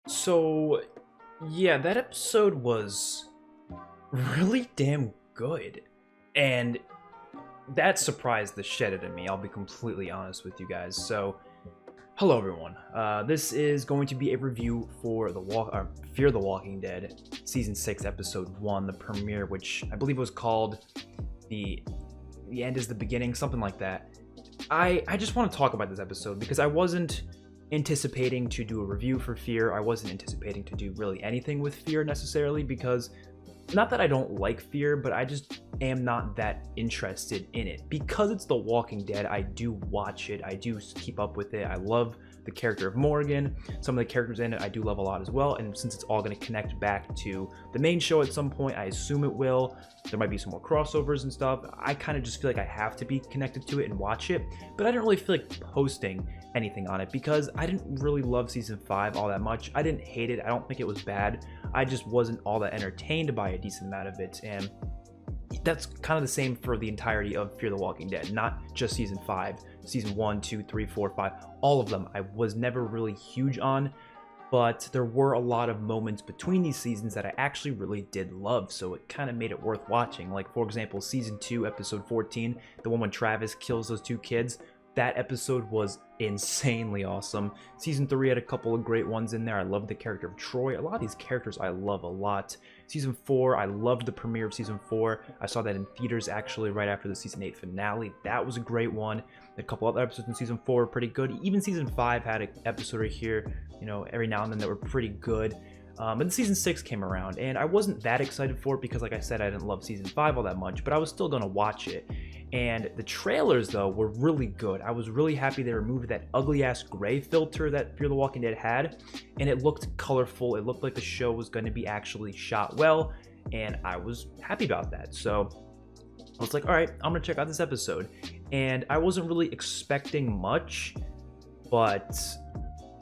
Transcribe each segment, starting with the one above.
So, yeah, that episode was really damn good. And that surprised the shit out of me, I'll be completely honest with you guys. So, hello everyone. This is going to be a review for Fear the Walking Dead Season 6, Episode 1, the premiere, which I believe was called The End is the Beginning, something like that. I just want to talk about this episode because I wasn't anticipating to do a review for Fear. I wasn't anticipating to do really anything with Fear necessarily because, not that I don't like Fear, but I just am not that interested in it. Because it's The Walking Dead, I do watch it, I do keep up with it, I love the character of Morgan, some of the characters in it I do love a lot as well, and since it's all going to connect back to the main show at some point, I assume it will, there might be some more crossovers and stuff, I kind of just feel like I have to be connected to it and watch it, but I didn't really feel like posting anything on it because I didn't really love Season 5 all that much. I didn't hate it, I don't think it was bad, I just wasn't all that entertained by a decent amount of it, and that's kind of the same for the entirety of Fear the Walking Dead, not just Season 5, Season 1, 2, 3, 4, 5, all of them I was never really huge on, but there were a lot of moments between these seasons that I actually really did love, so it kind of made it worth watching. Like, for example, Season 2, Episode 14, the one when Travis kills those two kids, that episode was insanely awesome. Season 3 had a couple of great ones in there. I love the character of Troy. A lot of these characters I love a lot. Season 4, I loved the premiere of Season 4. I saw that in theaters actually right after the Season 8 finale. That was a great one. A couple other episodes in Season 4 were pretty good. Even Season 5 had an episode right here, you know, every now and then that were pretty good. And Season 6 came around, and I wasn't that excited for it because, like I said, I didn't love Season 5 all that much, but I was still going to watch it. And the trailers, though, were really good. I was really happy they removed that ugly-ass gray filter that Fear the Walking Dead had, and it looked colorful. It looked like the show was going to be actually shot well, and I was happy about that. So I was like, all right, I'm going to check out this episode. And I wasn't really expecting much, but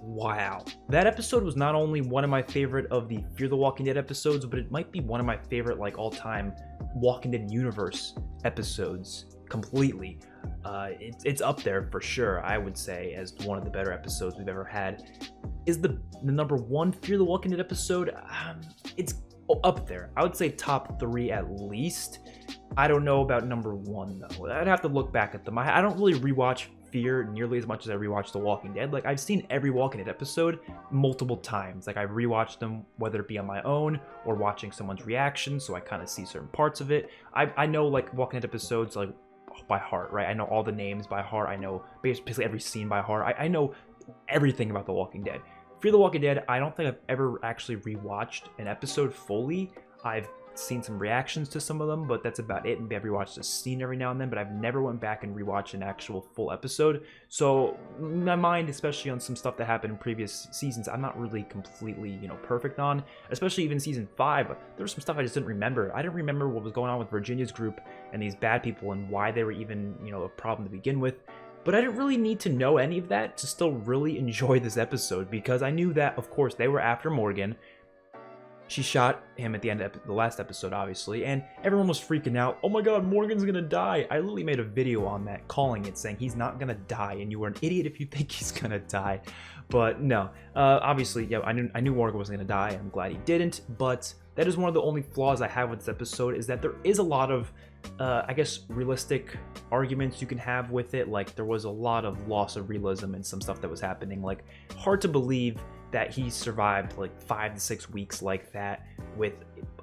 wow. That episode was not only one of my favorite of the Fear the Walking Dead episodes, but it might be one of my favorite, like, all-time Walking Dead universe episodes completely. It's up there for sure, I would say, as one of the better episodes we've ever had. Is the number one Fear the Walking Dead episode? It's up there. I would say top 3 at least. I don't know about number 1 though. I'd have to look back at them. I don't really rewatch Fear nearly as much as I rewatch The Walking Dead. Like, I've seen every Walking Dead episode multiple times. Like, I've rewatched them, whether it be on my own or watching someone's reaction, so I kind of see certain parts of it. I know, like, Walking Dead episodes, like, by heart, right? I know all the names by heart. I know basically every scene by heart. I know everything about The Walking Dead. Fear the Walking Dead, I don't think I've ever actually rewatched an episode fully. I've seen some reactions to some of them, but that's about it. Maybe I've rewatched a scene every now and then, but I've never went back and rewatched an actual full episode. So my mind, especially on some stuff that happened in previous seasons, I'm not really completely, you know, perfect on. Especially even Season 5, there was some stuff I just didn't remember. I didn't remember what was going on with Virginia's group and these bad people and why they were even, you know, a problem to begin with. But I didn't really need to know any of that to still really enjoy this episode, because I knew that, of course, they were after Morgan. She shot him at the end of the last episode, obviously, and everyone was freaking out. Oh my god, Morgan's gonna die. I literally made a video on that, calling it, saying he's not gonna die, and you are an idiot if you think he's gonna die. But no, obviously, yeah, I knew Morgan wasn't gonna die. I'm glad he didn't, but that is one of the only flaws I have with this episode, is that there is a lot of, I guess, realistic arguments you can have with it. Like, there was a lot of loss of realism and some stuff that was happening. Like, hard to believe that he survived like 5 to 6 weeks like that with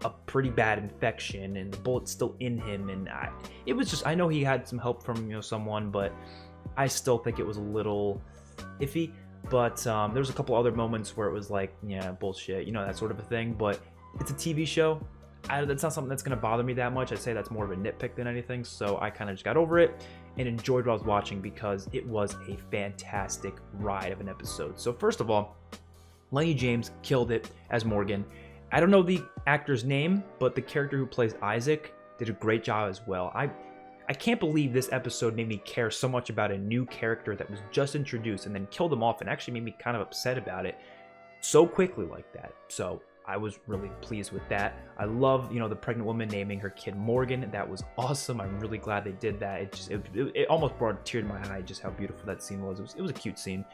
a pretty bad infection and the bullet's still in him. And it was just, I know he had some help from, you know, someone, but I still think it was a little iffy. But there's a couple other moments where it was like, yeah, bullshit, you know, that sort of a thing. But it's a TV show. That's not something that's going to bother me that much. I'd say that's more of a nitpick than anything. So I kind of just got over it and enjoyed what I was watching because it was a fantastic ride of an episode. So first of all, Lenny James killed it as Morgan. I don't know the actor's name, but the character who plays Isaac did a great job as well. I can't believe this episode made me care so much about a new character that was just introduced and then killed him off, and actually made me kind of upset about it so quickly like that. So I was really pleased with that. I love, you know, the pregnant woman naming her kid Morgan. That was awesome. I'm really glad they did that. It almost brought a tear to my eye just how beautiful that scene was. It was a cute scene.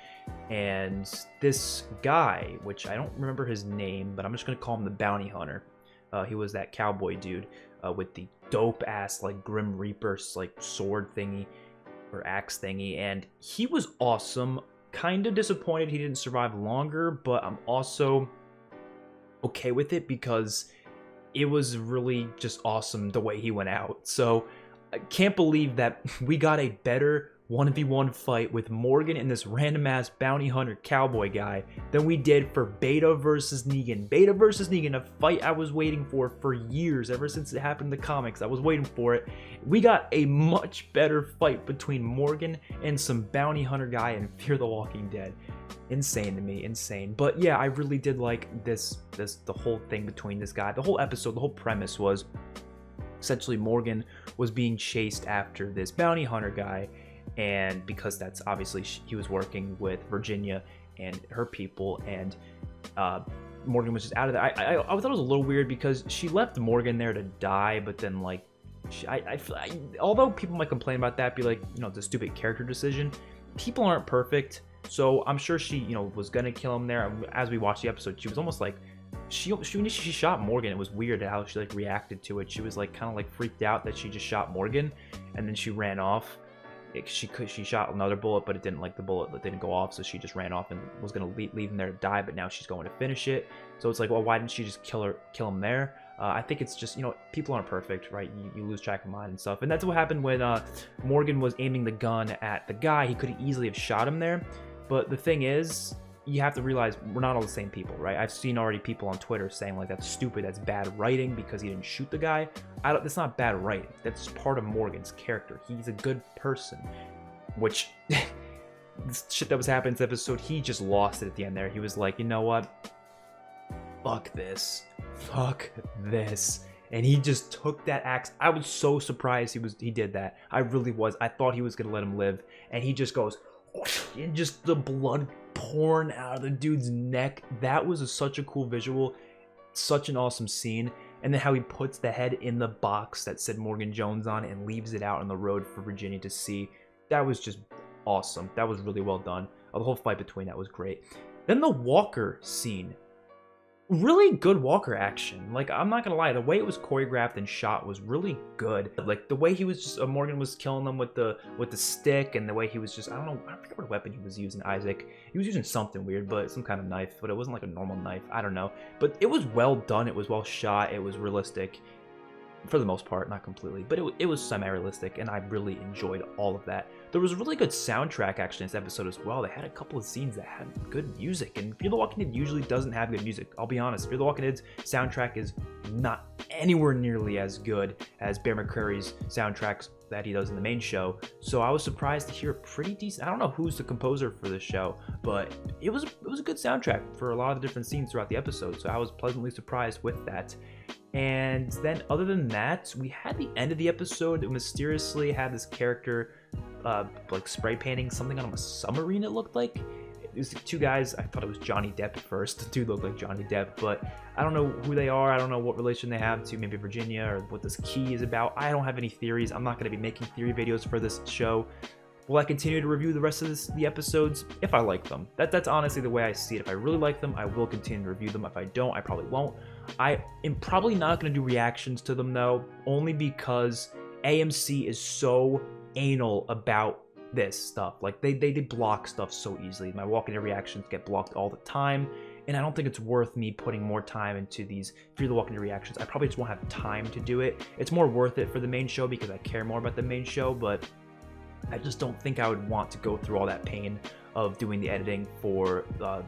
And this guy, which I don't remember his name, but I'm just gonna call him the bounty hunter. He was that cowboy dude with the dope ass like Grim Reaper like sword thingy or axe thingy, and he was awesome. Kind of disappointed he didn't survive longer, but I'm also okay with it because it was really just awesome the way he went out. So I can't believe that we got a better 1v1 fight with Morgan and this random ass bounty hunter cowboy guy than we did for Beta versus Negan. Beta versus Negan, a fight I was waiting for years, ever since it happened in the comics. I was waiting for it. We got a much better fight between Morgan and some bounty hunter guy in Fear the Walking Dead. Insane to me, insane. But yeah, I really did like the whole thing between this guy. The whole episode, the whole premise was essentially Morgan was being chased after this bounty hunter guy, and because that's obviously he was working with Virginia and her people, and Morgan was just out of there. I thought it was a little weird because she left Morgan there to die, but then like although people might complain about that, be like, you know, it's a stupid character decision. People aren't perfect, so I'm sure she, you know, was gonna kill him there. As we watched the episode, she was almost like she shot Morgan. It was weird how she like reacted to it. She was like kind of like freaked out that she just shot Morgan, and then she ran off. She shot another bullet, but it didn't, like, the bullet that didn't go off, so she just ran off and was gonna leave him there to die. But now she's going to finish it. So it's like, well, why didn't she just kill him there? I think it's just, you know, people aren't perfect, right? You lose track of mind and stuff, and that's what happened when Morgan was aiming the gun at the guy. He could easily have shot him there, but the thing is, you have to realize we're not all the same people, right? I've seen already people on Twitter saying like that's stupid, that's bad writing because he didn't shoot the guy. That's not bad writing. That's part of Morgan's character. He's a good person, which this shit that was happening in this episode, he just lost it at the end there. He was like, you know what? Fuck this. And he just took that axe. I was so surprised he did that. I really was. I thought he was gonna let him live, and he just goes, and just the blood pouring out of the dude's neck. That was such a cool visual, such an awesome scene. And then how he puts the head in the box that said Morgan Jones on it and leaves it out on the road for Virginia to see. That was just awesome. That was really well done. The whole fight between that was great. Then the Walker scene. Really good Walker action. Like, I'm not gonna lie, the way it was choreographed and shot was really good. Like the way he was just Morgan was killing them with the stick, and the way he was just, I forget what weapon he was using. Isaac, he was using something weird, but some kind of knife, but it wasn't like a normal knife. I don't know, but it was well done. It was well shot. It was realistic for the most part, not completely, but it was semi-realistic, and I really enjoyed all of that. There was a really good soundtrack actually in this episode as well. They had a couple of scenes that had good music, and Fear the Walking Dead usually doesn't have good music. I'll be honest, Fear the Walking Dead's soundtrack is not anywhere nearly as good as Bear McCreary's soundtracks that he does in the main show. So I was surprised to hear a pretty decent, I don't know who's the composer for this show, but it was a good soundtrack for a lot of the different scenes throughout the episode. So I was pleasantly surprised with that. And then other than that, we had the end of the episode that mysteriously had this character like spray painting something on a submarine, it looked like. It was two guys. I thought it was Johnny Depp at first. The dude looked like Johnny Depp, but I don't know who they are. I don't know what relation they have to maybe Virginia or what this key is about. I don't have any theories. I'm not going to be making theory videos for this show. Will I continue to review the rest of the episodes if I like them? That's honestly the way I see it. If I really like them, I will continue to review them. If I don't, I probably won't. I am probably not going to do reactions to them though, only because AMC is so anal about this stuff. Like they block stuff so easily. My Walking Dead reactions get blocked all the time, and I don't think it's worth me putting more time into these Fear the Walking Dead reactions. I probably just won't have time to do it. It's more worth it for the main show because I care more about the main show, but I just don't think I would want to go through all that pain of doing the editing for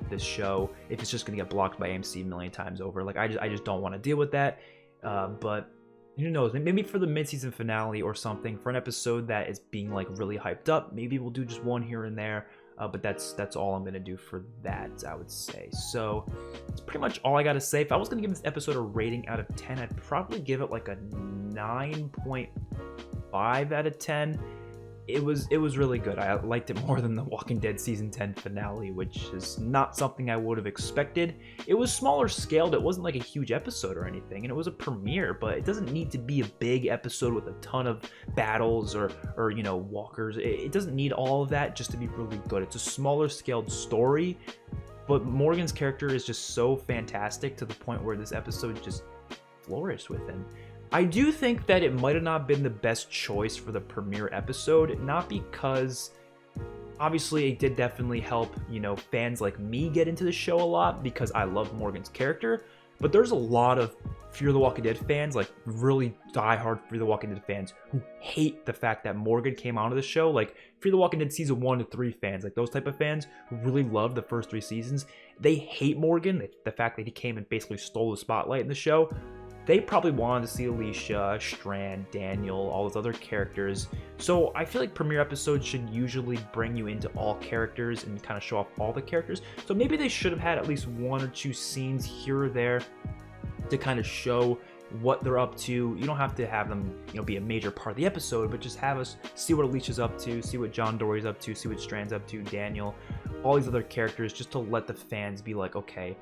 this show if it's just going to get blocked by AMC a million times over. Like, I just don't want to deal with that. But who knows? Maybe for the mid-season finale or something, for an episode that is being like really hyped up, maybe we'll do just one here and there. But that's all I'm going to do for that, I would say. So that's pretty much all I got to say. If I was going to give this episode a rating out of 10, I'd probably give it like a 9.5 out of 10. it was really good. I liked it more than the Walking Dead season 10 finale, which is not something I would have expected. It was smaller scaled. It wasn't like a huge episode or anything, and it was a premiere, but it doesn't need to be a big episode with a ton of battles or you know, walkers. It doesn't need all of that just to be really good. It's a smaller scaled story, but Morgan's character is just so fantastic to the point where this episode just flourished with him. I do think that it might have not been the best choice for the premiere episode, not because obviously it did definitely help, you know, fans like me get into the show a lot because I love Morgan's character, but there's a lot of Fear the Walking Dead fans, like really diehard Fear the Walking Dead fans, who hate the fact that Morgan came onto the show. Like Fear the Walking Dead season 1 to 3 fans, like those type of fans who really loved the first 3 seasons, they hate Morgan, the fact that he came and basically stole the spotlight in the show. They probably wanted to see Alicia, Strand, Daniel, all those other characters. So I feel like premiere episodes should usually bring you into all characters and kind of show off all the characters. So maybe they should have had at least 1 or 2 scenes here or there to kind of show what they're up to. You don't have to have them, you know, be a major part of the episode, but just have us see what Alicia's up to, see what John Dory's up to, see what Strand's up to, Daniel, all these other characters, just to let the fans be like, okay,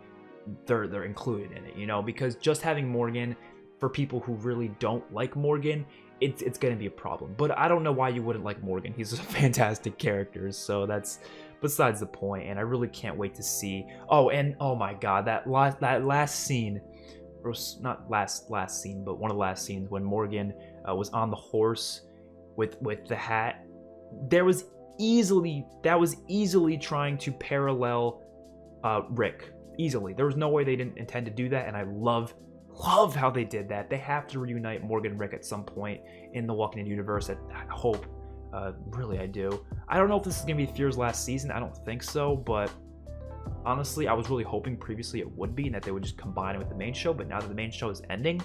they're included in it, you know, because just having Morgan, for people who really don't like Morgan, it's gonna be a problem. But I don't know why you wouldn't like Morgan. He's a fantastic character, so that's besides the point. And I really can't wait to see. Oh, and oh my god, that last scene, or not last scene, but one of the last scenes when Morgan was on the horse with the hat. That was easily trying to parallel Rick. Easily. There was no way they didn't intend to do that, and I love how they did that. They have to reunite Morgan and Rick at some point in the Walking Dead universe. I hope. Really, I do. I don't know if this is going to be Fear's last season. I don't think so, but honestly, I was really hoping previously it would be, and that they would just combine it with the main show, but now that the main show is ending,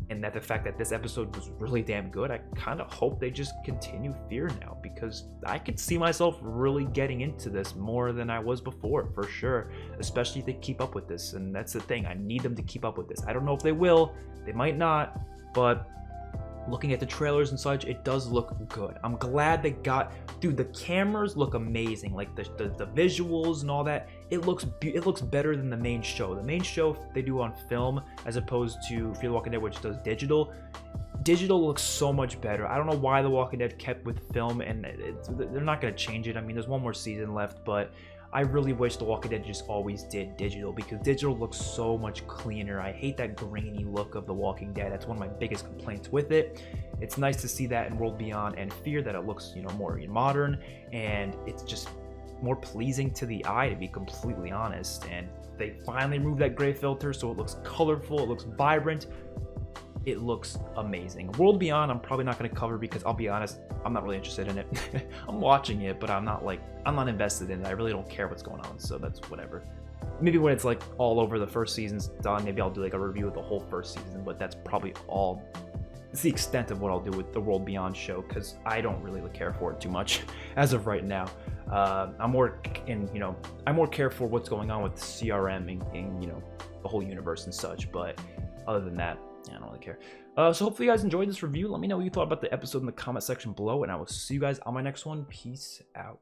and that the fact that this episode was really damn good, I kind of hope they just continue Fear now, because I could see myself really getting into this more than I was before, for sure, especially if they keep up with this. And that's the thing, I need them to keep up with this. I don't know if they will, they might not, but looking at the trailers and such, it does look good. I'm glad they got, dude, the cameras look amazing, like the visuals and all that. It looks better than the main show. The main show they do on film as opposed to Fear the Walking Dead, which does digital. Digital looks so much better. I don't know why The Walking Dead kept with film, and they're not going to change it. I mean, there's 1 more season left, but I really wish The Walking Dead just always did digital, because digital looks so much cleaner. I hate that grainy look of The Walking Dead. That's one of my biggest complaints with it. It's nice to see that in World Beyond and Fear, that it looks, you know, more modern, and it's just more pleasing to the eye, to be completely honest. And they finally removed that gray filter, so it looks colorful, it looks vibrant. It looks amazing. World Beyond, I'm probably not going to cover because I'll be honest, I'm not really interested in it. I'm watching it, but I'm not invested in it. I really don't care what's going on, so that's whatever. Maybe when it's like all over, the first season's done, maybe I'll do like a review of the whole first season, but that's probably all. It's the extent of what I'll do with the World Beyond show, because I don't really care for it too much as of right now. I'm more care for what's going on with CRM and you know, the whole universe and such, but other than that, I don't really care. So hopefully you guys enjoyed this review. Let me know what you thought about the episode in the comment section below, and I will see you guys on my next one. Peace out.